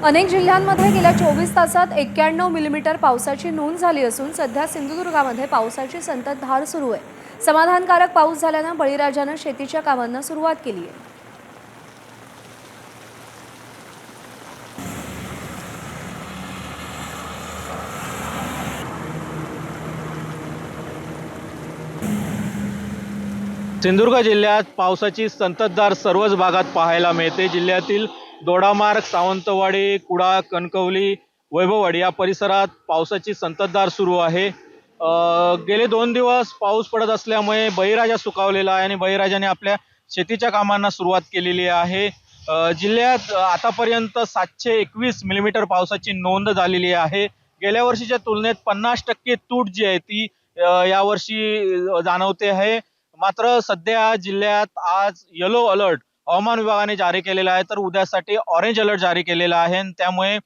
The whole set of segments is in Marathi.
अनेक जिल्ह्यांमध्ये गेल्या 24 तासात 91 मिलीमीटर पावसाची नोंद झाली असून सध्या सिंधुदुर्गामध्ये पावसाची संततधार सुरू आहे। समाधानकारक पाऊस झाल्यानं बळीराजानं शेतीच्या कामांना सुरुवात केली आहे। सिंधुदुर्ग जिल्ह्यात पावसाची संततधार सर्वच भागात पाहायला मिळते। जिल्ह्यातील दोडामार्ग, सावंतवाडी, कुडाळ, कणकवली, वैभववाडी या परिसरात पावसाची संततधार सुरू आहे। गेले 2 दिवस पाऊस पडत असल्यामुळे बळीराजा सुखावलेला आहे आणि बळीराजाने आपल्या शेतीच्या कामांना सुरुवात केलेली आहे। जिल्ह्यात आतापर्यंत 721 मिलीमीटर पावसाची नोंद झालेली आहे। गेल्या वर्षीच्या तुलनेत 50% तूट जी आहे ती यावर्षी जाणवते आहे। मात्र सध्या जिल्ह्यात आज येलो अलर्ट हवामान विभागाने जारी केलेला आहे, तर उद्यासाठी ऑरेंज अलर्ट जारी केलेला आहे। त्यामुळे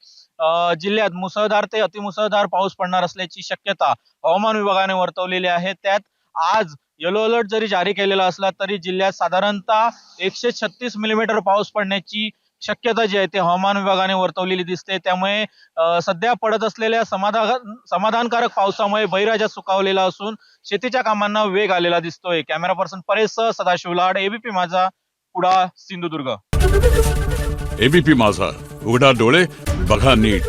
जिल्ह्यात मुसळधार ते अतिमुसळधार पाऊस पडणार असल्याची शक्यता हवामान विभागाने वर्तवलेली आहे। त्यात आज येलो अलर्ट जरी जारी केलेला असला तरी जिल्ह्यात साधारणतः 136 मिलीमीटर पाऊस पडण्याची शक्यता जी आहे ती हवामान विभागाने वर्तवलेली दिसते। त्यामुळे सध्या पडत असलेल्या समाधानकारक पावसामुळे बळीराजा सुखावलेला असून शेतीच्या कामांना वेग आलेला दिसतोय। कॅमेरा पर्सन परेशसह सदाशिव लाड, एबीपी माझा, कुडाळ, सिंधुदुर्ग। एबीपी माझा, उघडा डोळे बघा नीट।